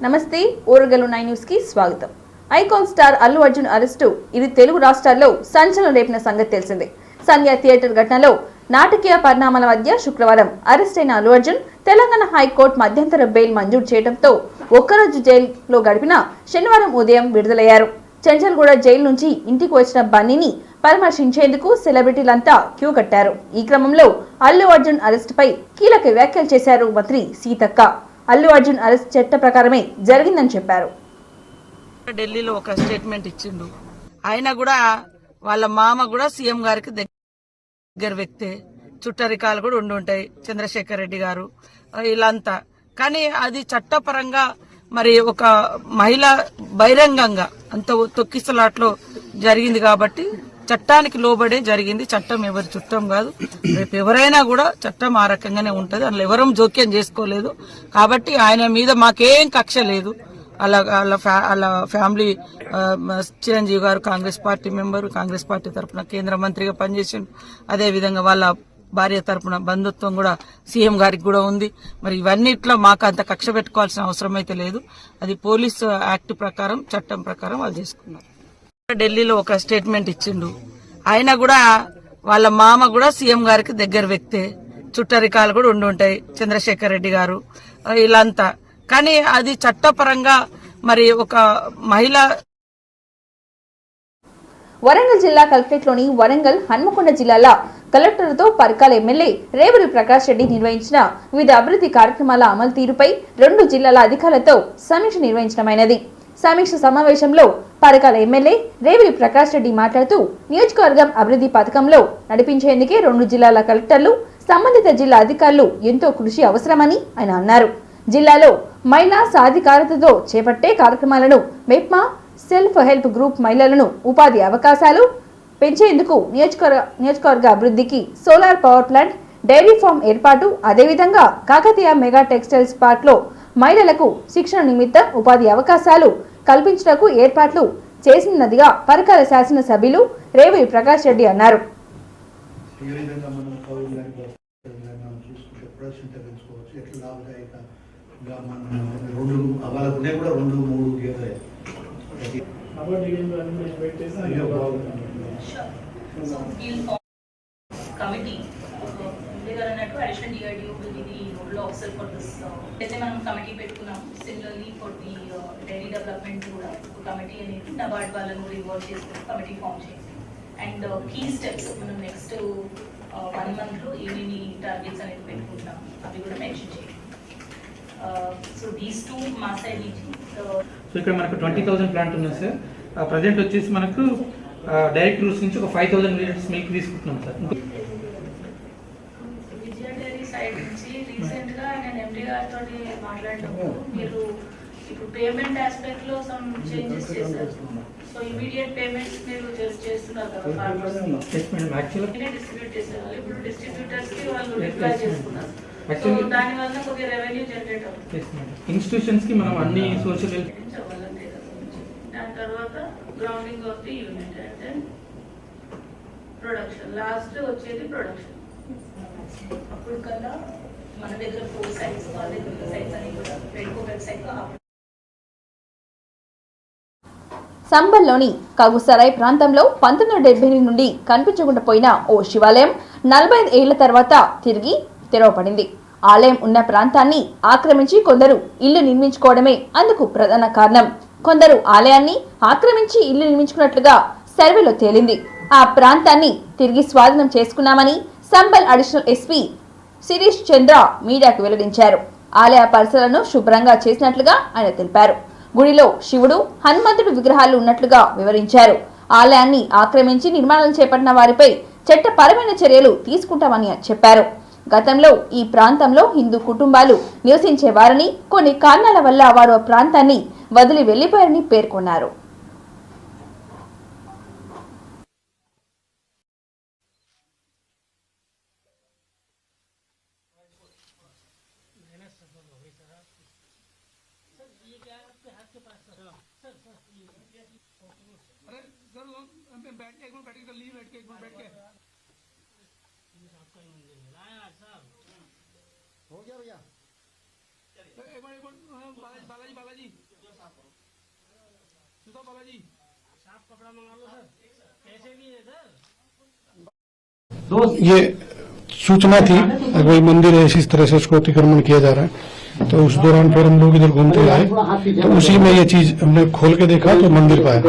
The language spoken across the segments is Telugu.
నమస్తే ఓరగలు 9 న్యూస్ కి స్వాగతం. Icon star Allu Arjun arrest ఇది తెలుగు రాష్ట్రాల్లో సంచలనం రేపిన సంగతి తెలిసిందే. సంధ్య థియేటర్ ఘటనలో నాటకీయ పరిణామాల మధ్య శుక్రవారం అరెస్ట్ అయిన అల్లు అర్జున్ తెలంగాణ హైకోర్టు మధ్యంతర బెయిల్ మంజూరు చేయడంతో ఒక్కరోజు జైలులో గడిపిన శనివారం ఉదయం విడుదలయ్యారు. చెంచల్గూడ జైలు నుంచి ఇంటికి వచ్చిన బన్నీని పరామర్శించేందుకు సెలబ్రిటీలంతా క్యూ కట్టారు. ఈ క్రమంలో అల్లు అర్జున్ అరెస్టుపై కీలక వ్యాఖ్యలు చేశారు మంత్రి సీతక్క. అల్లు అర్జున్ అరెస్ట్ చట్ట ప్రకారమే జరిగిందని చెప్పారు. ఢిల్లీలో ఒక స్టేట్మెంట్ ఇచ్చిండు. ఆయన కూడా వాళ్ళ మామ కూడా సీఎం గారికి దగ్గర వ్యక్తే, చుట్టరికాలు కూడా ఉండుంటాయి, చంద్రశేఖర్ రెడ్డి గారు వీళ్ళంతా. కానీ అది చట్టపరంగా మరి ఒక మహిళ బహిరంగంగా అంత తొక్కిసలాట్లో జరిగింది కాబట్టి చట్టానికి లోబడే జరిగింది. చట్టం ఎవరి చుట్టం కాదు. రేపు ఎవరైనా కూడా చట్టం ఆ రకంగానే ఉంటది. అందులో ఎవరం జోక్యం చేసుకోలేదు. కాబట్టి ఆయన మీద మాకేం కక్ష లేదు. వాళ్ళ ఫ్యామిలీ చిరంజీవి గారు Congress party member, Congress party తరఫున కేంద్ర మంత్రిగా పనిచేసిండు. అదేవిధంగా వాళ్ళ భార్య తరఫున బంధుత్వం కూడా సీఎం గారికి కూడా ఉంది. మరి ఇవన్నిట్లో మాకు అంత కక్ష పెట్టుకోవాల్సిన అవసరం అయితే లేదు. అది పోలీసు యాక్ట్ ప్రకారం, చట్టం ప్రకారం వాళ్ళు చేసుకున్నారు. ఢిల్లీలో ఒక స్టేట్మెంట్ ఇచ్చిండు. ఆయన కూడా వాళ్ళ మామ కూడా సీఎం గారికి దగ్గర వ్యక్తే, చుట్టరికాలు కూడా ఉండుంటాయి, చంద్రశేఖర్ రెడ్డి గారు వీళ్ళంతా. కానీ అది చట్టపరంగా మరి ఒక మహిళ. వరంగల్ జిల్లా కలెక్టరేట్లోని వరంగల్ హన్మకొండ జిల్లాల కలెక్టర్లతో పరకాల ఎమ్మెల్యే రేవూరి ప్రకాష్ రెడ్డి నిర్వహించిన వివిధ అభివృద్ధి కార్యక్రమాల అమలు తీరుపై 2 జిల్లాల అధికారులతో సమీక్ష నిర్వహించడమైనది. సమీక్ష సమావేశంలో పరకాల ఎమ్మెల్యే రేవూరి ప్రకాష్ రెడ్డి మాట్లాడుతూ నియోజకవర్గం అభివృద్ధి పథకంలో నడిపించేందుకే 2 జిల్లాల కలెక్టర్లు, సంబంధిత జిల్లా అధికారులు ఎంతో కృషి అవసరమని ఆయన అన్నారు. జిల్లాలో మహిళా సాధికారతతో చేపట్టే కార్యక్రమాలను మెప్మా, సెల్ఫ్ హెల్ప్ గ్రూప్ మహిళలను ఉపాధి అవకాశాలు పెంచేందుకు నియోజకవర్గ అభివృద్ధికి solar power plant, dairy farm ఏర్పాటు, అదేవిధంగా కాకతీయ మెగా టెక్స్టైల్స్ పార్క్లో మహిళలకు శిక్షణ నిమిత్తం ఉపాధి అవకాశాలు కల్పించడానికి ఏర్పాట్లు చేసినదిగా పరకాల శాసనసభ్యులు రేవూరి ప్రకాష్ రెడ్డి అన్నారు. Additional DRDO will be the nodal officer for this. మనం కమిటీ పెట్టుకున్నాం. Similarly for the dairy development కూడా కమిటీ అనేది నబార్డ్ వాళ్ళను ఇన్వాల్వ్ చేసుకుని కమిటీ ఫామ్ చేసి అండ్ కీ స్టెప్స్ మనం నెక్స్ట్ 1 month లో ఏమేమి టార్గెట్స్ అనేది పెట్టుకుంటాం అవి కూడా మెన్షన్ చేయాలి. సో దీస్ 2 మా సైడ్ నుంచి. సో ఇక్కడ మనకు 20,000 ప్లాంట్ ఉంది సార్. ప్రజెంట్ వచ్చేసి మనకు డైరెక్ట్ రూట్స్ నుంచి ఒక 5,000 లీటర్స్ మిల్క్ తీసుకుంటున్నాం సార్. రీసెంట్ గా నేను ఎండి గారితో మాట్లాడినప్పుడు మీరు ఇప్పుడు పేమెంట్ ఆస్పెక్ట్ లో సమ్ చేంజెస్ చేశారు. సో ఇమీడియట్ పేమెంట్స్ మీరు చేస్తున్నారు కదా ఫార్మర్స్ డిస్ట్రిబ్యూట్ చేసేవాళ్ళు. ఇప్పుడు డిస్ట్రిబ్యూటర్స్ కి వాళ్ళు రిప్లై చేసుకున్నారు. సో దాని వల్ల కొద్దిగా రెవెన్యూ జనరేట్ అవుతుంది. ఇన్స్టిట్యూషన్స్ కి మనం అన్ని సోషల్ దాని తర్వాత grounding of the unit and then production, last వచ్చేది ప్రొడక్షన్. అప్పుడు కల్లా మన దగ్గర 4 sites, వాళ్ళ దగ్గర sites అని కూడా రెడ్కో వెబ్సైట్ లో. సంబల్లోని కగుసరాయ్ ప్రాంతంలో 1978 నుండి కనిపించకుండా పోయిన ఓ శివాలయం 45 ఏళ్ల తర్వాత తిరిగి తెరవబడింది. ఆలయం ఉన్న ప్రాంతాన్ని ఆక్రమించి కొందరు ఇల్లు నిర్మించుకోవడమే అందుకు ప్రధాన కారణం. కొందరు ఆలయాన్ని ఆక్రమించి ఇల్లు నిర్మించుకున్నట్లుగా సర్వేలో తేలింది. ఆ ప్రాంతాన్ని తిరిగి స్వాధీనం చేసుకున్నామని సంబల్ అడిషనల్ ఎస్పీ శిరీష్ చంద్ర మీడియాకు వెల్లడించారు. ఆలయ పరిసరాలను శుభ్రంగా చేసినట్లుగా ఆయన తెలిపారు. గుడిలో శివుడు, హనుమంతుడు విగ్రహాలు ఉన్నట్లుగా వివరించారు. ఆలయాన్ని ఆక్రమించి నిర్మాణాలు చేపట్టిన వారిపై చట్టపరమైన చర్యలు తీసుకుంటామని చెప్పారు. గతంలో ఈ ప్రాంతంలో హిందూ కుటుంబాలు నివసించేవారని, కొన్ని కారణాల వల్ల వారు ఆ ప్రాంతాన్ని వదిలి వెళ్లిపోయారని పేర్కొన్నారు. हो गया भैया ये सूचना थी कोई मंदिर है इस तरह से उसको अतिक्रमण किया जा रहा है, तो उस दौरान फिर हम लोग इधर घूमते आए, तो उसी में ये चीज हमने खोल के देखा तो मंदिर पाया।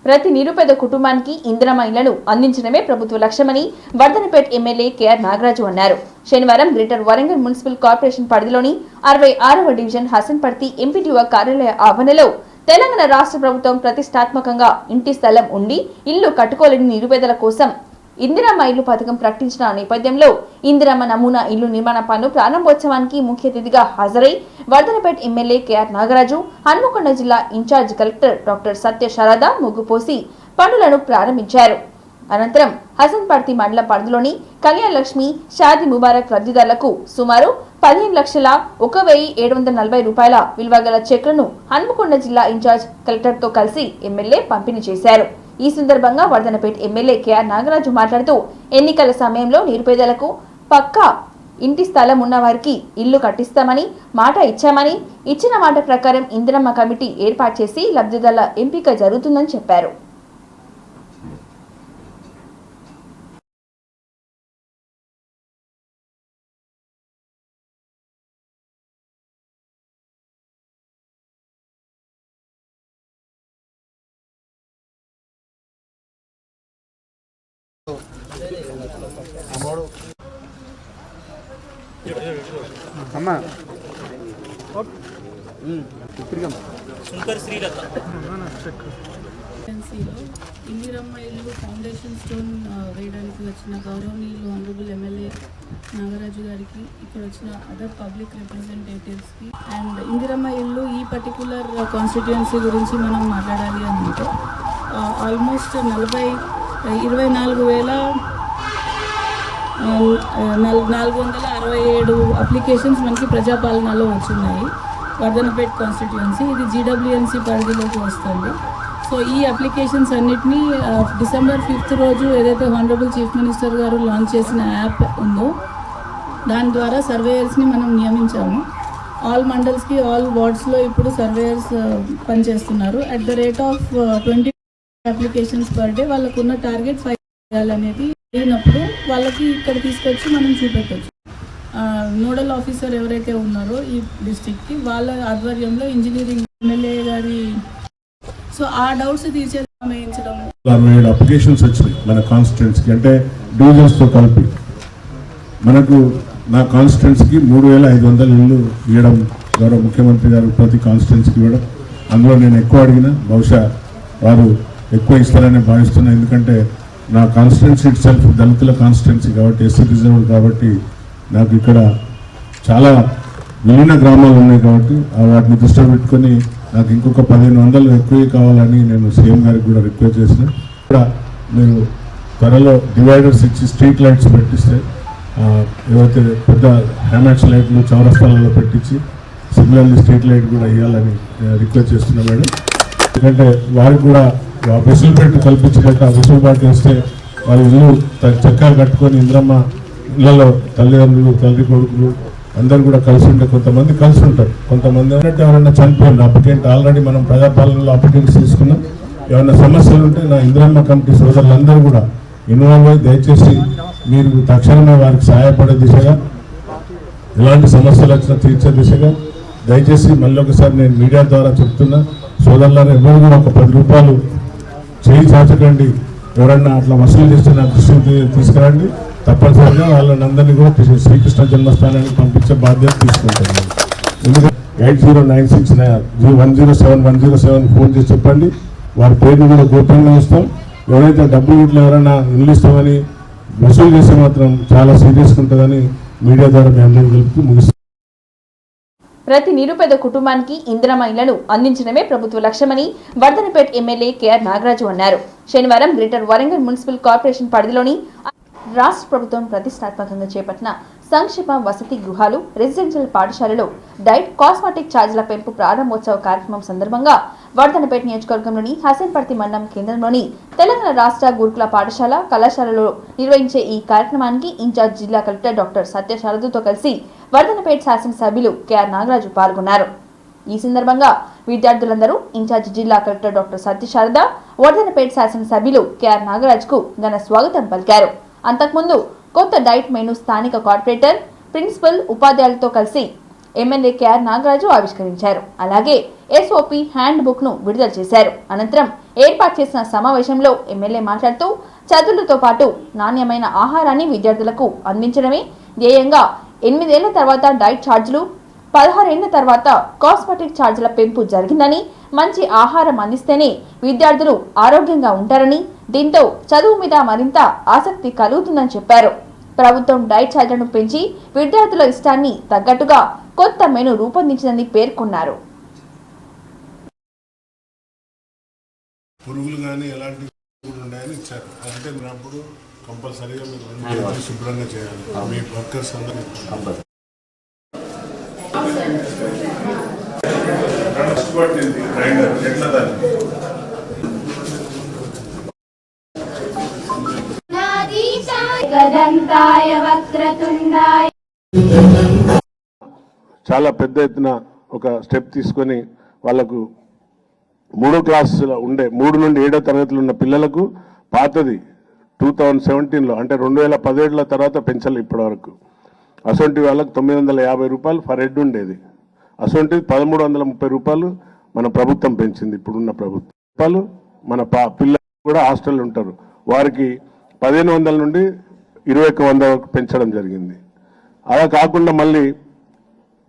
ప్రతి నిరుపేద కుటుంబానికి ఇందిరమ్మ ఇళ్లను అందించడమే ప్రభుత్వ లక్ష్యమని వర్ధనపేట్ ఎమ్మెల్యే కేఆర్ నాగరాజు అన్నారు. శనివారం గ్రేటర్ వరంగల్ మున్సిపల్ కార్పొరేషన్ పరిధిలోని 66వ డివిజన్ హసన్పర్తి ఎంపీటీఓ కార్యాలయ ఆవరణలో తెలంగాణ రాష్ట్ర ప్రభుత్వం ప్రతిష్టాత్మకంగా ఇంటి స్థలం ఉండి ఇల్లు కట్టుకోలేని నిరుపేదల కోసం ఇందిరమ్మ ఇల్లు పథకం ప్రకటించిన నేపథ్యంలో ఇందిరమ్మ నమూనా ఇల్లు నిర్మాణ పనులు ప్రారంభోత్సవానికి ముఖ్య అతిథిగా హాజరై వర్ధనపేట్ ఎమ్మెల్యే కేఆర్ నాగరాజు, హన్మకొండ జిల్లా ఇన్ఛార్జ్ కలెక్టర్ డాక్టర్ సత్య శారద ముగ్గుపోసి పనులను ప్రారంభించారు. అనంతరం హసన్పర్తి మండల పరిధిలోని కళ్యాణ లక్ష్మి షాదీ ముబారక్ లబ్ధిదారులకు సుమారు 15,01,740 రూపాయల విలువ గల చెక్లను హన్మకొండ జిల్లా ఇన్ఛార్జ్ కలెక్టర్తో కలిసి ఎమ్మెల్యే పంపిణీ చేశారు. ఈ సందర్భంగా వర్ధనపేట్ ఎమ్మెల్యే కేఆర్ నాగరాజు మాట్లాడుతూ ఎన్నికల సమయంలో నిరుపేదలకు పక్కా ఇంటి స్థలం ఉన్న వారికి ఇల్లు కట్టిస్తామని మాట ఇచ్చామని, ఇచ్చిన మాట ప్రకారం ఇందిరమ్మ కమిటీ ఏర్పాటు చేసి లబ్ధిదారుల ఎంపిక జరుగుతుందని చెప్పారు. ఇందిరమ్మ ఇల్లు ఫౌండేషన్ స్టోన్ వేయడానికి వచ్చిన గౌరవనీయులు ఆనరబుల్ ఎమ్మెల్యే నాగరాజు గారికి, ఇక్కడ వచ్చిన అదర్ పబ్లిక్ రిప్రజెంటేటివ్స్కి, అండ్ ఇందిరమ్మ ఇల్లు ఈ పర్టికులర్ కాన్స్టిట్యుయెన్సీ గురించి మనం మాట్లాడాలి అంటే ఆల్మోస్ట్ 24,467 అప్లికేషన్స్ మనకి ప్రజాపాలనలో వచ్చున్నాయి. వర్ధనపేట్ కాన్స్టిట్యుయెన్సీ ఇది జీడబ్ల్యూఎన్సీ పరిధిలోకి వస్తుంది. సో ఈ అప్లికేషన్స్ అన్నిటినీ డిసెంబర్ 5th రోజు ఏదైతే హానరబుల్ చీఫ్ మినిస్టర్ గారు లాంచ్ చేసిన యాప్ ఉందో దాని ద్వారా సర్వేయర్స్ని మనం నియమించాము. ఆల్ మండల్స్కి, ఆల్ వార్డ్స్లో ఇప్పుడు సర్వేయర్స్ పనిచేస్తున్నారు. At the rate of 20 applications per day. వాళ్ళకున్న టార్గెట్ 5 చేయాలనేది అయినప్పుడు వాళ్ళకి ఇక్కడ తీసుకొచ్చి మనం చూపెట్టచ్చు. నోడల్ ఆఫీసర్ ఎవరైతే ఉన్నారో ఈ డిస్ట్రిక్ట్కి, వాళ్ళ ఆధ్వర్యంలో ఇంజనీరింగ్ ఎమ్మెల్యే గారి, సో ఆ డౌట్స్ తీర్చేయించడం. 67 అప్లికేషన్స్ వచ్చినాయి మన కాన్స్టిట్యుయెన్సీకి, అంటే డివిజన్స్తో కలిపి. మనకు నా కాన్స్టిట్యుయెన్సీకి 3,500 ఇళ్ళు ఇవ్వడం గౌరవ ముఖ్యమంత్రి గారు ప్రతి కాన్స్టిట్యుయెన్సీకి ఇవ్వడం. అందులో నేను ఎక్కువ అడిగినా బహుశా వారు ఎక్కువ ఇస్తారని భావిస్తున్నాను. ఎందుకంటే నా కాన్స్టిట్యుయెన్సీ ఇట్ సెల్ఫ్ దళితుల కాన్స్టిట్యుయెన్సీ కాబట్టి, ఎస్సీ రిజర్వ్ కాబట్టి నాకు ఇక్కడ చాలా విలీన గ్రామాలు ఉన్నాయి కాబట్టి వాటిని దృష్టిలో పెట్టుకొని నాకు ఇంకొక 1,500 ఎక్కువ కావాలని నేను సీఎం గారికి కూడా రిక్వెస్ట్ చేసిన. కూడా మీరు త్వరలో డివైడర్స్ ఇచ్చి స్ట్రీట్ లైట్స్ పెట్టిస్తే, ఏవైతే పెద్ద హ్యామాక్స్ లైట్లు చౌరస్తాలలో పెట్టించి సిగ్నల్ స్ట్రీట్ లైట్ కూడా ఇవ్వాలని రిక్వెస్ట్ చేస్తున్నా మేడం. ఎందుకంటే వారికి కూడా వెసులుబాటు కల్పించలేక వెసులుబాటు చేస్తే వాళ్ళ ఇల్లు చక్కగా కట్టుకొని ఇందిరమ్మ ఇళ్లలో తల్లిదండ్రులు, తల్లి కొడుకులు అందరు కూడా కలిసి ఉంటే, కొంతమంది కలిసి ఉంటారు, కొంతమంది ఏమంటే ఎవరైనా చనిపోయిన అప్లికెంట్ ఆల్రెడీ మనం ప్రజాపాలనలో అప్లికెంట్స్ తీసుకున్నాం. ఏమైనా సమస్యలు ఉంటే నా ఇందిరమ్మ కమిటీ సోదరులందరూ కూడా ఇన్వాల్వ్ అయ్యి దయచేసి మీరు తక్షణమే వారికి సహాయపడే దిశగా, ఎలాంటి సమస్యలు వచ్చినా తీర్చే దిశగా దయచేసి మళ్ళీ ఒకసారి నేను మీడియా ద్వారా చెప్తున్నా, సోదరులను ఎవరు కూడా ఒక 10 రూపాయలు చేయి చాచకండి. ఎవరన్నా అట్లా వసూలు చేస్తే నా దృష్టికి తీసుకురండి. తప్పనిసరిగా వాళ్ళని అందరినీ కూడా శ్రీకృష్ణ జన్మస్థానానికి పంపించే బాధ్యత తీసుకుంటాను. ఎందుకంటే 80969107 ఫోన్ చేసి చెప్పండి. వారి పేరుని కూడా గోప్యంగా ఇస్తాం. ఎవరైతే డబ్బులు ఇట్లా ఎవరైనా ఇల్లు ఇస్తామని వసూలు చేస్తే మాత్రం చాలా సీరియస్గా ఉంటుందని మీడియా ద్వారా మీ అందరికీ తెలుపుతూ ముగిస్తాం. ప్రతి నిరుపేద కుటుంబానికి ఇందిరమ్మ ఇళ్లను అందించడమే ప్రభుత్వ లక్ష్యమని వర్ధనపేట్ ఎమ్మెల్యే కేఆర్ నాగరాజు అన్నారు. శనివారం గ్రేటర్ వరంగల్ మున్సిపల్ కార్పొరేషన్ పరిధిలోని రాష్ట్ర ప్రభుత్వం ప్రతిష్టాత్మకంగా చేపట్టిన సంక్షేమ వసతి గృహాలు, రెసిడెన్షియల్ పాఠశాలలో డైట్, కాస్మెటిక్ ఛార్జీల పెంపు ప్రారంభోత్సవ కార్యక్రమం సందర్భంగా వర్ధనపేట నియోజకవర్గంలోని హసన్పర్తి మండలం కేంద్రంలోని తెలంగాణ రాష్ట్ర గురుకుల పాఠశాల, కళాశాలలో నిర్వహించే ఈ కార్యక్రమానికి ఇన్ఛార్జ్ జిల్లా కలెక్టర్ డాక్టర్ సత్య శారదతో కలిసి వర్ధనపేట శాసనసభ్యులు కెఆర్ నాగరాజు పాల్గొన్నారు. ఈ సందర్భంగా విద్యార్థులందరూ ఇన్ఛార్జ్ జిల్లా కలెక్టర్ డాక్టర్ సత్య శారద, వర్ధనపేట శాసనసభ్యులు కెఆర్ నాగరాజ్కు ఘన స్వాగతం పలికారు. అంతకుముందు కొత్త డైట్ మెనూ స్థానిక కార్పొరేటర్, ప్రిన్సిపల్, ఉపాధ్యాయులతో కలిసి ఎమ్మెల్యే కెఆర్ నాగరాజు ఆవిష్కరించారు. అలాగే SOP హ్యాండ్ బుక్ ను విడుదల చేశారు. అనంతరం ఏర్పాటు చేసిన సమావేశంలో ఎమ్మెల్యే మాట్లాడుతూ చదువులతో పాటు నాణ్యమైన ఆహారాన్ని విద్యార్థులకు అందించడమే ధ్యేయంగా 8 ఏళ్ల తర్వాత డైట్ ఛార్జీలు, 16 ఏళ్ల తర్వాత కాస్మెటిక్ ఛార్జీల పెంపు జరిగిందని, మంచి ఆహారం అందిస్తేనే విద్యార్థులు ఆరోగ్యంగా ఉంటారని, దీంతో చదువు మీద మరింత ఆసక్తి కలుగుతుందని చెప్పారు. ప్రభుత్వం డైట్ ఛార్జీలను పెంచి విద్యార్థుల ఇష్టాన్ని తగ్గట్టుగా కొత్త మెనూ రూపొందించిందని పేర్కొన్నారు. పురుగులు కానీ ఎలాంటి ఉన్నాయని ఇచ్చారు. అంటే మీరప్పుడు కంపల్సరీగా మీరు శుభ్రంగా చేయాలి. మీ వర్కర్స్ అందరూ ఎట్లా దాన్ని చాలా పెద్ద ఎత్తున ఒక స్టెప్ తీసుకొని వాళ్లకు 3వ క్లాసులో ఉండే 3 నుండి 7వ తరగతిలో ఉన్న పిల్లలకు పాతది 2017లో అంటే 2017 తర్వాత పెంచాలి ఇప్పటి వరకు. అసొంటి వాళ్ళకు 950 రూపాయలు ఫర్ హెడ్ ఉండేది. అసొంటిది 1330 రూపాయలు మన ప్రభుత్వం పెంచింది. ఇప్పుడున్న ప్రభుత్వాలు మన పిల్లలు కూడా హాస్టల్ ఉంటారు, వారికి 1500 నుండి 2100 వరకు పెంచడం జరిగింది. అలా కాకుండా మళ్ళీ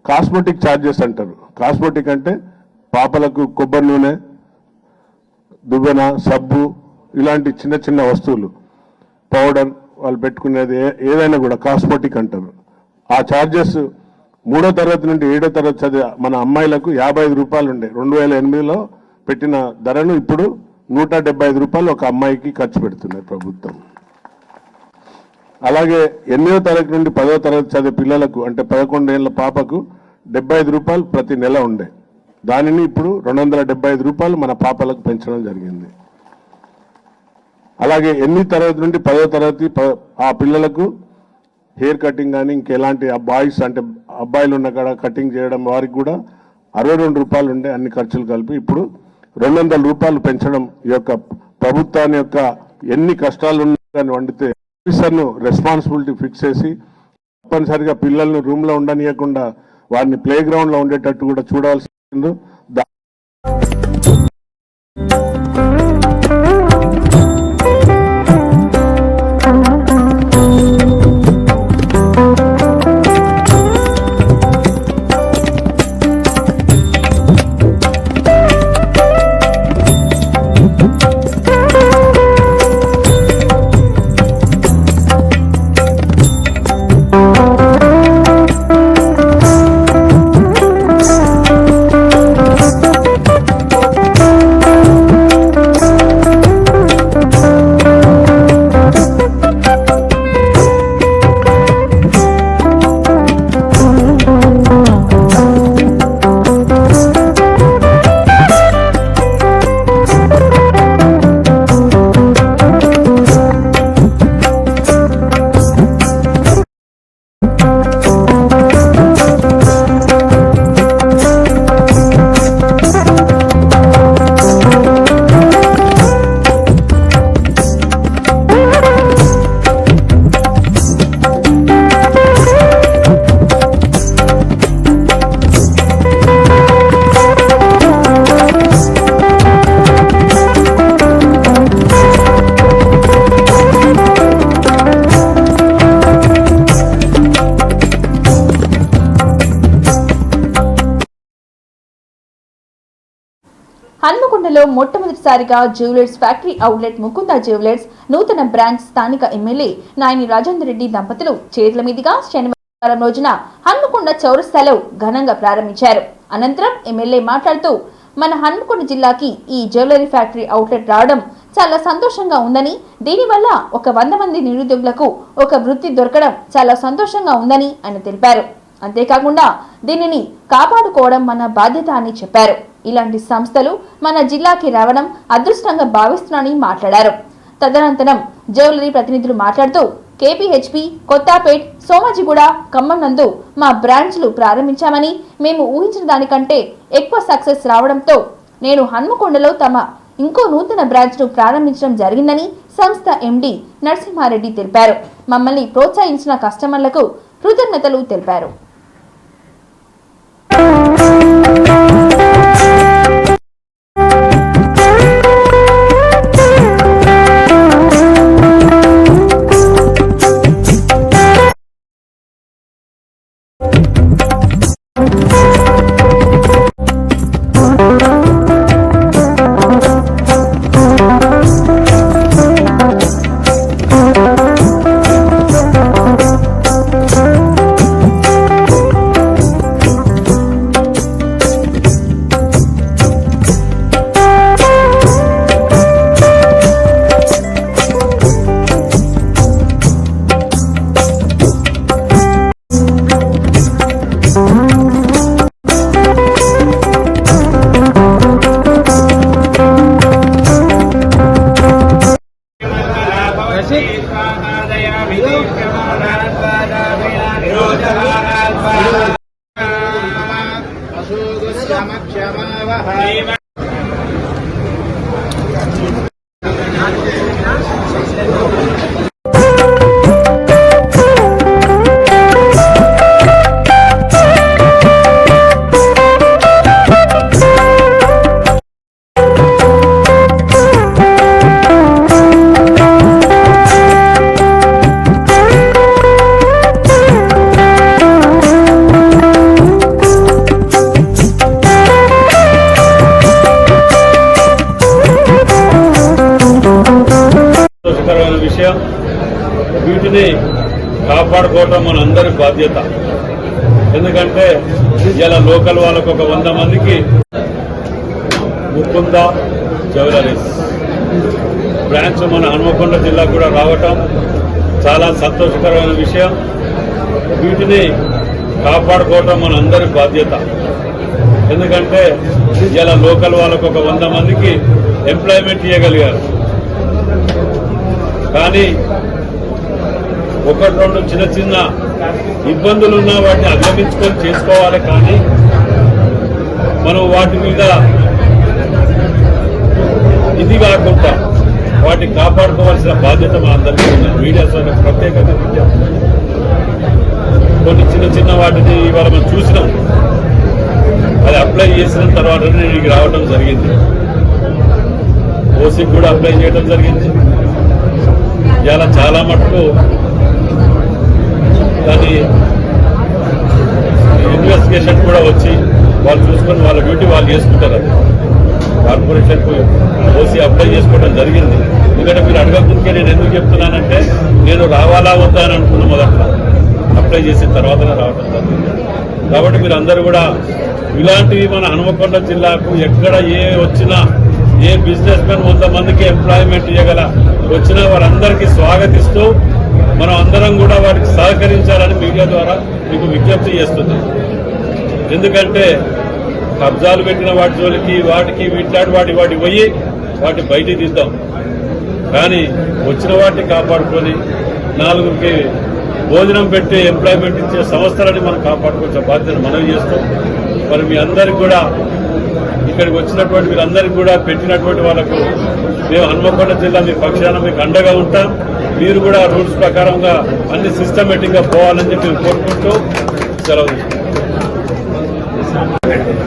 కాస్మెటిక్ ఛార్జెస్ అంటారు. కాస్మెటిక్ అంటే పాపలకు కొబ్బరి నూనె, దువ్వెన, సబ్బు ఇలాంటి చిన్న చిన్న వస్తువులు, పౌడర్ వాళ్ళు పెట్టుకునేది ఏదైనా కూడా కాస్మెటిక్ అంటారు. ఆ ఛార్జెస్ 3వ తరగతి నుండి 7వ తరగతి చదివే మన అమ్మాయిలకు 55 రూపాయలు ఉండే 2008లో పెట్టిన ధరను ఇప్పుడు 175 రూపాయలు ఒక అమ్మాయికి ఖర్చు పెడుతున్నారు ప్రభుత్వం. అలాగే 8వ తరగతి నుండి 10వ తరగతి చదివే పిల్లలకు అంటే 11 ఏళ్ల పాపకు 75 రూపాయలు ప్రతి నెల ఉండే దానిని ఇప్పుడు 275 రూపాయలు మన పాపలకు పెంచడం జరిగింది. అలాగే 8వ తరగతి నుండి 10వ తరగతి ఆ పిల్లలకు హెయిర్ కటింగ్ కానీ ఇంకెలాంటి బాయ్స్ అంటే అబ్బాయిలు ఉన్న కాడ కటింగ్ చేయడం వారికి కూడా 62 రూపాయలు ఉండే అన్ని ఖర్చులు కలిపి ఇప్పుడు 200 రూపాయలు పెంచడం ఈ యొక్క ప్రభుత్వాన్ని యొక్క ఎన్ని కష్టాలు ఉన్నాయని వండితే ఆఫీసర్ను రెస్పాన్సిబిలిటీ ఫిక్స్ చేసి తప్పనిసరిగా పిల్లల్ని రూమ్లో ఉండనీయకుండా వారిని ప్లే గ్రౌండ్లో ఉండేటట్టు కూడా చూడాల్సి ఉంది. హన్మకొండలో మొట్టమొదటిసారిగా jewellers factory outlet Mukunda jewellers నూతన బ్రాంచ్ స్థానిక ఎమ్మెల్యే నాయని రాజేందర్ రెడ్డి దంపతులు చేతుల మీదుగా శనివారం రోజున హన్మకొండ చౌరస్తాలో ఘనంగా ప్రారంభించారు. అనంతరం ఎమ్మెల్యే మాట్లాడుతూ మన హన్మకొండ జిల్లాకి ఈ జ్యువెలరీ ఫ్యాక్టరీ అవుట్లెట్ రావడం చాలా సంతోషంగా ఉందని, దీనివల్ల ఒక 100 మంది నిరుద్యోగులకు ఒక వృత్తి దొరకడం చాలా సంతోషంగా ఉందని ఆయన తెలిపారు. అంతేకాకుండా దీనిని కాపాడుకోవడం మన బాధ్యత అని చెప్పారు. ఇలాంటి సంస్థలు మన జిల్లాకి రావడం అదృష్టంగా భావిస్తున్నానని మాట్లాడారు. తదనంతరం జ్యువెలరీ ప్రతినిధులు మాట్లాడుతూ కేపీహెచ్పి, కొత్తపేట్, సోమాజిగూడ, ఖమ్మం నందు మా బ్రాంచ్లు ప్రారంభించామని, మేము ఊహించిన దానికంటే ఎక్కువ సక్సెస్ రావడంతో నేను హన్మకొండలో తమ ఇంకో నూతన బ్రాంచ్ను ప్రారంభించడం జరిగిందని సంస్థ ఎండి నరసింహారెడ్డి తెలిపారు. మమ్మల్ని ప్రోత్సహించిన కస్టమర్లకు కృతజ్ఞతలు తెలిపారు. విషయం. వీటిని కాపాడుకోవటం మనందరి బాధ్యత. ఎందుకంటే ఇలా లోకల్ వాళ్ళకు ఒక 100 మందికి ముకుంద జ్యువెలరీస్ బ్రాంచ్ మన హన్మకొండ జిల్లా కూడా రావటం చాలా సంతోషకరమైన విషయం. వీటిని కాపాడుకోవటం మనందరి బాధ్యత. ఎందుకంటే ఇలా లోకల్ వాళ్ళకు ఒక 100 మందికి ఎంప్లాయ్మెంట్ ఇవ్వగలిగారు. కానీ 1-2 చిన్న చిన్న ఇబ్బందులున్నా వాటిని అధిగమించుకొని చేసుకోవాలి. కానీ మనం వాటి మీద ఇది కాకుండా వాటిని కాపాడుకోవాల్సిన బాధ్యత మా అందరికీ ఉంది. మీడియా ప్రత్యేకంగా కొన్ని చిన్న చిన్న వాటిని ఇవాళ మనం చూసినాం. అది అప్లై చేసిన తర్వాత నేను రావడం జరిగింది. ఓసీకి కూడా అప్లై చేయడం జరిగింది. ఇలా చాలా మటుకు దాని ఇన్వెస్టిగేషన్ కూడా వచ్చి వాళ్ళు చూసుకొని వాళ్ళ డ్యూటీ వాళ్ళు చేసుకుంటారు. అది కార్పొరేషన్కు ఓసీ అప్లై చేసుకోవడం జరిగింది. ఎందుకంటే మీరు అడగకుంటే నేను ఎందుకు చెప్తున్నానంటే నేను రావాలా వద్దా అని అనుకున్న మొదట్లో అప్లై చేసిన తర్వాతనే రావడం జరిగింది. కాబట్టి మీరు అందరూ కూడా ఇలాంటివి మన హన్మకొండ జిల్లాకు ఎక్కడ వచ్చినా ఏ బిజినెస్ మ్యాన్ 100 మందికి ఎంప్లాయ్మెంట్ ఇవ్వగల వచ్చినా వారందరికీ స్వాగతిస్తూ మనం అందరం కూడా వారికి సహకరించాలని మీడియా ద్వారా మీకు విజ్ఞప్తి చేస్తున్నాం. ఎందుకంటే కబ్జాలు పెట్టిన వాటి జోలికి వాటికి వీటి పోయి వాటి బయటికి తీద్దాం. కానీ వచ్చిన వాటిని కాపాడుకొని 4గురికి భోజనం పెట్టి ఎంప్లాయ్మెంట్ ఇచ్చే సంస్థలని మనం కాపాడుకోవాల్సిన బాధ్యతను మనం చేస్తాం. మరి మీ అందరికి కూడా ఇక్కడికి వచ్చినటువంటి వీరందరికీ కూడా పెట్టినటువంటి వాళ్ళకు మేము హన్మకొండ జిల్లా మీ పక్షాన మీకు అండగా ఉంటాం. మీరు కూడా రూల్స్ ప్రకారంగా అన్ని సిస్టమేటిక్ గా పోవాలని చెప్పి కోరుకుంటూ సెలవు.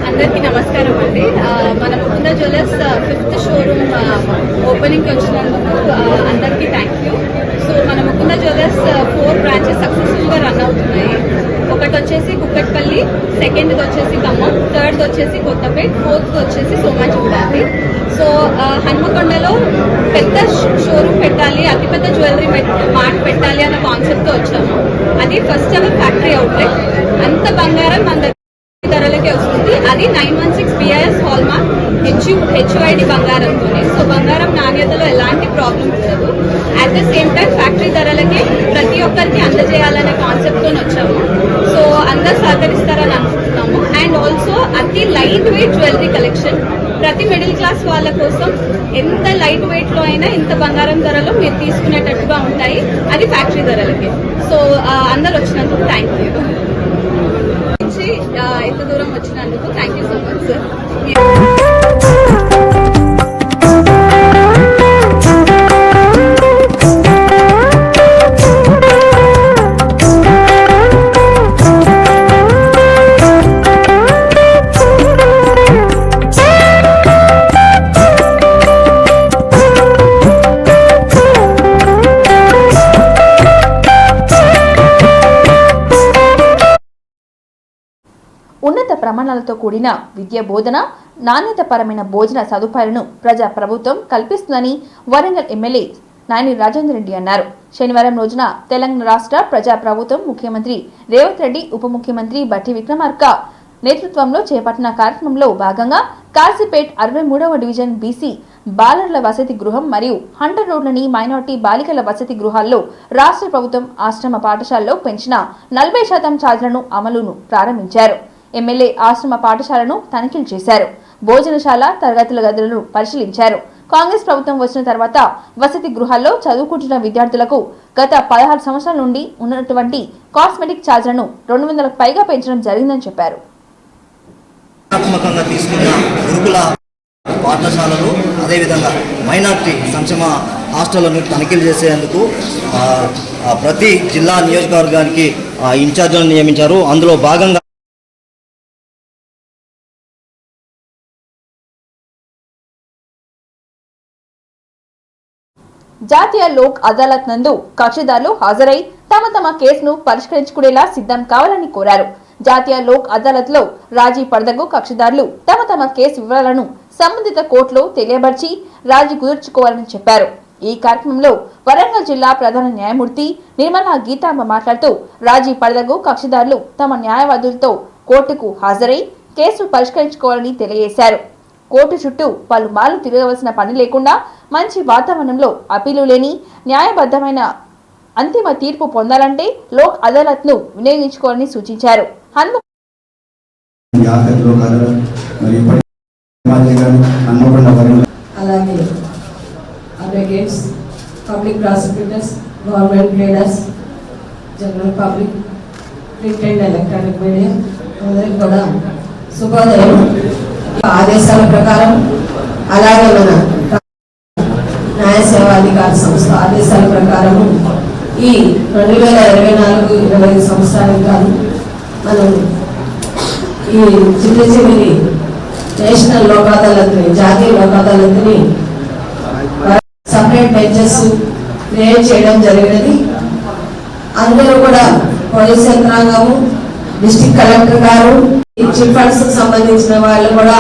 అందరికీ నమస్కారం అండి. మన Mukunda jewellers 5th showroom opening వచ్చినందుకు అందరికీ థ్యాంక్ యూ. సో మన ముకుంద జ్యువెలర్స్ 4 బ్రాంచెస్ సక్సెస్ఫుల్ గా రన్ అవుతున్నాయి. ఒకటి వచ్చేసి కుక్కట్పల్లి, సెకండ్ది వచ్చేసి ఖమ్మం, థర్డ్ది వచ్చేసి కొత్తపేట్, ఫోర్త్ది వచ్చేసి సోమాజిగూడ. సో హన్మకొండలో పెద్ద షోరూమ్ పెట్టాలి, అతిపెద్ద జ్యువెలరీ మార్ట్ పెట్టాలి అన్న కాన్సెప్ట్తో వచ్చాము. అది ఫస్ట్ ఎవర్ ఫ్యాక్టరీ అవుట్లెట్. అంత బంగారం మన ధరలకే వస్తుంది. అది 916 BIS హాల్ మార్క్ HUID బంగారంతోనే. సో బంగారం నాణ్యత నాణ్యతలో ఎలాంటి ప్రాబ్లం ఉండదు. At the same time factory ధరలకే ప్రతి ఒక్కరికి అందజేయాలనే కాన్సెప్ట్తో వచ్చాము. సో అందరు సహకరిస్తారని అనుకుంటున్నాము. అండ్ ఆల్సో అతి లైట్ వెయిట్ జ్యువెలరీ కలెక్షన్ ప్రతి మిడిల్ క్లాస్ వాళ్ళ కోసం ఎంత లైట్ వెయిట్ లో అయినా ఇంత బంగారం ధరలో మీరు తీసుకునేటట్టుగా ఉంటాయి. అది ఫ్యాక్టరీ ధరలకే. సో అందరు వచ్చినందుకు థ్యాంక్ యూ. ఇంత దూరం వచ్చినందుకు thank you so much sir. ఉన్నత ప్రమాణాలతో కూడిన విద్యా బోధన, నాణ్యతపరమైన భోజన సదుపాయాలను ప్రజా ప్రభుత్వం కల్పిస్తుందని వరంగల్ ఎమ్మెల్యే నాయని రాజేందర్ రెడ్డి అన్నారు. శనివారం రోజున తెలంగాణ రాష్ట్ర ప్రజా ప్రభుత్వం ముఖ్యమంత్రి రేవంత్ రెడ్డి, ఉప ముఖ్యమంత్రి బట్టి విక్రమార్క నేతృత్వంలో చేపట్టిన కార్యక్రమంలో భాగంగా కాశీపేట్ 63వ డివిజన్ బీసీ బాలర్ల వసతి గృహం మరియు హంటర్ రోడ్లోని మైనార్టీ బాలికల వసతి గృహాల్లో రాష్ట్ర ప్రభుత్వం ఆశ్రమ పాఠశాలలో పెంచిన 40% ఛార్జీలను అమలును ప్రారంభించారు. ఎమ్మెల్యే ఆశ్రమ పాఠశాలను తనిఖీలు చేశారు. భోజనశాల, తరగతుల గదులను పరిశీలించారు. కాంగ్రెస్ ప్రభుత్వం వచ్చిన తర్వాత వసతి గృహాల్లో చదువుకుంటున్న విద్యార్థులకు గత 16 సంవత్సరాల నుండి ఉన్నటువంటి కాస్మెటిక్ ఛార్జీలను 200కు పైగా పెంచడం జరిగిందని చెప్పారు. తీసుకున్న గురుకుల పాఠశాలలు అదేవిధంగా మైనార్టీ సంక్షేమ హాస్టళ్లను తనిఖీలు చేసేందుకు ప్రతి జిల్లా నియోజకవర్గానికి ఇన్ఛార్జీలను నియమించారు. అందులో భాగంగా జాతీయ లోక్ అదాలత్ నందు కక్షిదారులు హాజరై తమ కేసును పరిష్కరించుకునేలా సిద్ధం కావాలని కోరారు. జాతీయ లోక్ అదాలత్ లో రాజీ పడదగు కక్షిదారులు తమ కేసు వివరాలను సంబంధిత కోర్టులో తెలియబర్చి రాజీ కుదుర్చుకోవాలని చెప్పారు. ఈ కార్యక్రమంలో వరంగల్ జిల్లా ప్రధాన న్యాయమూర్తి నిర్మలా గీతాంబ మాట్లాడుతూ రాజీ పడదగు కక్షిదారులు తమ న్యాయవాదులతో కోర్టుకు హాజరై కేసు పరిష్కరించుకోవాలని తెలియజేశారు. కోర్టు చుట్టూ పలుమార్లు తిరగవలసిన పని లేకుండా మంచి వాతావరణంలో అప్పీలు లేని న్యాయబద్ధమైన అంతిమ తీర్పు పొందాలంటే లోక్ అదాలత్ ను వినియోగించుకోవాలని సూచించారు. అలాగే advocates, public prosecutors, government leaders, general public, print and electronic media అందరికీ కూడా శుభోదయం. ఆదేశాల ప్రకారం అలాగే మన న్యాయ సేవాధికార సంస్థ ఆదేశాల ప్రకారం ఈ 2024-25 సంవత్సరానికి గాను మనం ఈ చివరి నేషనల్ లోక్ అదాలత్ని, జాతీయ లోక్ అదాలత్ని సపరేట్ బెంచెస్ క్రియేట్ చేయడం జరిగినది. అందరూ కూడా పోలీస్ యంత్రాంగము, డిస్ట్రిక్ట్ కలెక్టర్ గారు, చిట్ ఫండ్స్ సంబంధించిన వాళ్ళు కూడా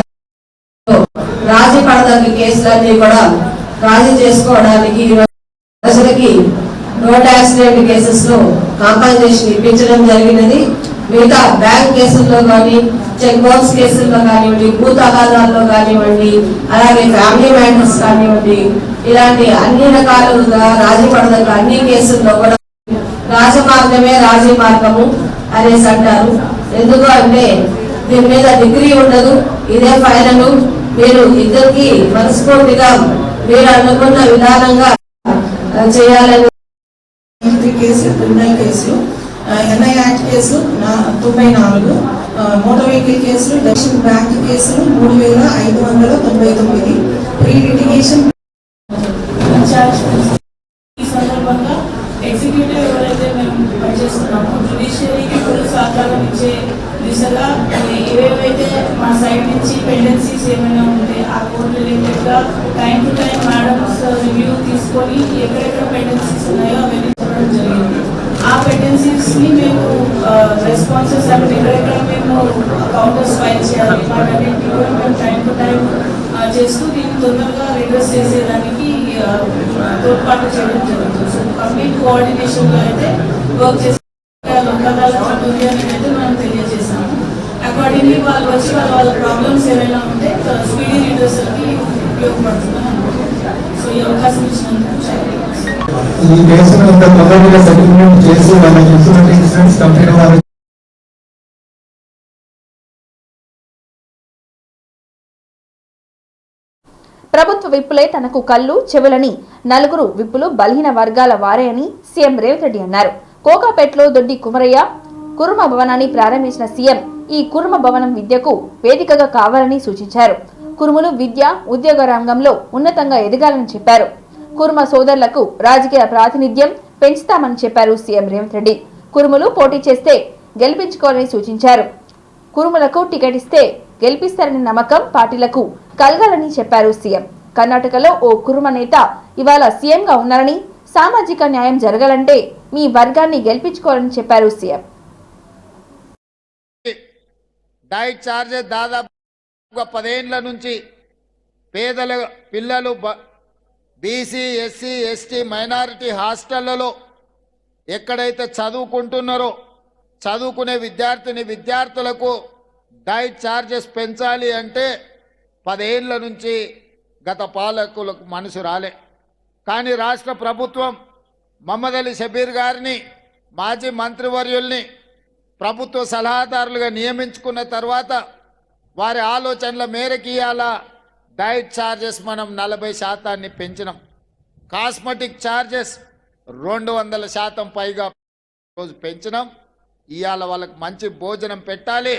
రాజీ పడదగ్గ కేసులన్నీ కూడా రాజీ చేసుకోవడానికి ప్రజలకి రోడ్ యాక్సిడెంట్ కేసెస్ లో కాంపన్సేషన్ ఇప్పించడం జరిగినది. మిగతా బ్యాంక్ కేసుల్లో కానీ, చెక్ బౌన్స్ కేసుల్లో కానివ్వండి, భూ తగాదాల్లో కానివ్వండి, అలాగే ఫ్యామిలీ మ్యాటర్స్ కానివ్వండి, ఇలాంటి అన్ని రకాలుగా రాజీ పడదగ్గ అన్ని కేసుల్లో కూడా రాజమార్గమే రాజీ మార్గము అనేసి అంటారు. ఎందుకు అంటే దీని మీద డిగ్రీ ఉండదు, ఇదే ఫైనల్. మీరు ఇద్దరికి మనస్ఫూర్తిగా మీరు అనుకున్న విధానంగా చేయాలని. కేసులు, క్రిమినల్ కేసులు, ఎన్ఐ యాక్ట్ కేసులు 94, మోటార్ వెహికల్ కేసులు, దక్షిణ బ్యాంక్ కేసులు 3599, ప్రీ లిటిగేషన్. ఈ సందర్భంగా ఎగ్జిక్యూటివ్ ఎవరైతే మేము పనిచేస్తున్నామో జ్యుడిషియరీకి ఫుల్ సహకారం ఇచ్చే దిశగా ఏవేవైతే మా సైడ్ నుంచి పెండెన్సీస్ ఏమైనా ఉంటే ఆ కోర్టు రిలేటెడ్గా time to time madams review తీసుకొని ఎక్కడెక్కడ పెండెన్సీస్ ఉన్నాయో అవన్నీ చెప్పడం జరిగింది. ఆ పెండెన్సీస్ని మేము రెస్పాన్సెస్ అంటే ఎక్కడెక్కడ మేము కౌంటర్స్ ఫైల్ చేయాలి వాటన్నింటినీ కూడా మేము టైం టు టైం చేస్తూ దీన్ని తొందరగా రిడ్రెస్ చేసేదానికి తోడ్పాటు చేయడం జరుగుతుంది. సో కంప్లీట్ కోఆర్డినేషన్లో అయితే వర్క్ చేసే ఉంటుంది అని అయితే మనం తెలియజేసాము. అకార్డింగ్లీ వాళ్ళు వచ్చి వాళ్ళ ప్రాబ్లమ్స్ ఏమైనా ఉంటే స్పీడీ రిడ్రెసల్కి ఉపయోగపడుతుందని అనుకుంటున్నాం. సో ఈ అవకాశం ఇచ్చినందుకు ఈ కేసును ఇంత తొందరగా సెటిల్మెంట్ చేసి వాళ్ళకి ఇన్సూరెన్స్ ఇన్సూరెన్స్ కంపెనీ వారు ప్రభుత్వ విప్పులే తనకు కళ్ళు చెవులని నలుగురు విప్పులు బలహీన వర్గాల వారే అని సీఎం రేవంత్ రెడ్డి అన్నారు. కోకాపేటలో దొడ్డి కుమరయ్య కుర్మ భవనాన్ని ప్రారంభించిన సీఎం ఈ కుర్మ భవనం విద్యకు వేదికగా కావాలని సూచించారు. కుర్ములు విద్య ఉద్యోగ రంగంలో ఉన్నతంగా ఎదగాలని చెప్పారు. కుర్మ సోదరులకు రాజకీయ ప్రాతినిధ్యం పెంచుతామని చెప్పారు సీఎం రేవంత్ రెడ్డి. కుర్ములు పోటీ చేస్తే గెలిపించుకోవాలని సూచించారు. కుర్ములకు టికెట్ ఇస్తే గెలిపిస్తారని నమ్మకం పార్టీలకు కలగాలని చెప్పారు సీఎం. కర్ణాటకలో ఓ కుర్మ నేత ఇవాళ సీఎంగా ఉన్నారని, సామాజిక న్యాయం జరగాలంటే మీ వర్గాన్ని గెలిపించుకోవాలని చెప్పారు సీఎం. డైట్ చార్జెస్ దాదాపు 10 ఏళ్ల నుంచి పేదల పిల్లలు బీసీ ఎస్సీ ఎస్టీ మైనారిటీ హాస్టళ్లలో ఎక్కడైతే చదువుకుంటున్నారో చదువుకునే విద్యార్థులకు డైట్ చార్జెస్ పెంచాలి అంటే 10 ఏళ్ల నుంచి గత పాలకులకు మనసు రాలే. కానీ రాష్ట్ర ప్రభుత్వం మహమ్మద్ అలీ షబీర్ గారిని మాజీ మంత్రివర్యుల్ని ప్రభుత్వ సలహాదారులుగా నియమించుకున్న తర్వాత వారి ఆలోచనల మేరకు ఇవాళ డైట్ ఛార్జెస్ మనం 40% పెంచినాం. కాస్మెటిక్ ఛార్జెస్ 200% పైగా రోజు పెంచినాం. ఇవాళ వాళ్ళకి మంచి భోజనం పెట్టాలి,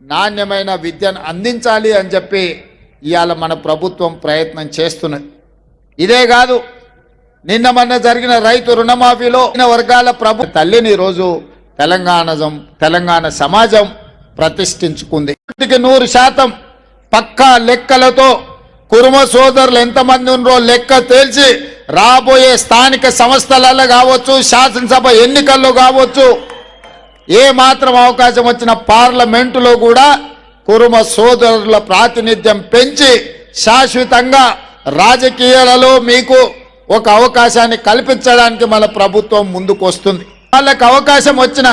నాణ్యమైన విద్యను అందించాలి అని చెప్పి ఇవాళ మన ప్రభుత్వం ప్రయత్నం చేస్తున్నది. ఇదే కాదు, నిన్న మొన్న జరిగిన రైతు రుణమాఫీలో వర్గాల తల్లిని ఈరోజు తెలంగాణ సమాజం ప్రతిష్ఠించుకుంది. 100% పక్కా లెక్కలతో కుర్మ సోదరులు ఎంతమంది ఉన్నారో లెక్క తేల్చి రాబోయే స్థానిక సంస్థలలో కావచ్చు, శాసనసభ ఎన్నికల్లో కావచ్చు, ఏ మాత్రం అవకాశం వచ్చిన పార్లమెంటులో కూడా కుర్మ సోదరుల ప్రాతినిధ్యం పెంచి శాశ్వతంగా రాజకీయాలలో మీకు ఒక అవకాశాన్ని కల్పించడానికి మన ప్రభుత్వం ముందుకు వస్తుంది. వాళ్ళకి అవకాశం వచ్చిన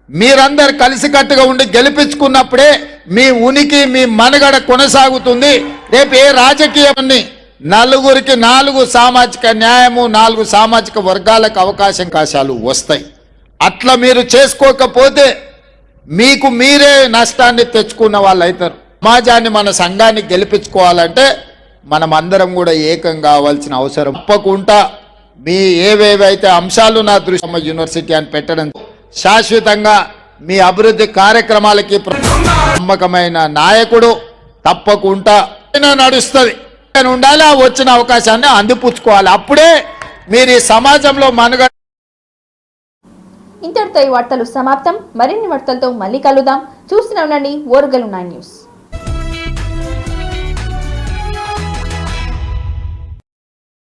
మీరందరు కలిసికట్టుగా ఉండి గెలిపించుకున్నప్పుడే మీ ఉనికి మీ మనుగడ కొనసాగుతుంది. రేపు ఏ రాజకీయాన్ని నలుగురికి 4 సామాజిక న్యాయము 4 సామాజిక వర్గాలకు అవకాశాలు వస్తాయి. అట్లా మీరు చేసుకోకపోతే మీకు మీరే నష్టాన్ని తెచ్చుకున్న వాళ్ళు అవుతారు. సమాజాన్ని మన సంఘాన్ని గెలిపించుకోవాలంటే మనం అందరం కూడా ఏకం కావాల్సిన అవసరం. తప్పకుండా మీ ఏవేవైతే అంశాలు నా దృష్టి యూనివర్సిటీ అని పెట్టడం శాశ్వతంగా మీ అభివృద్ధి కార్యక్రమాలకి నమ్మకమైన నాయకుడు తప్పకుండా నడుస్తుంది ఉండాలి. ఆ వచ్చిన అవకాశాన్ని అందిపుచ్చుకోవాలి. అప్పుడే మీరు ఈ సమాజంలో మనుగడ. ఇంతటితో ఈ వార్తలు సమాప్తం. మరిన్ని వార్తలతో మళ్ళీ కలుద్దాం. చూస్తూనే ఉండండి ఓరుగల్ 9 న్యూస్.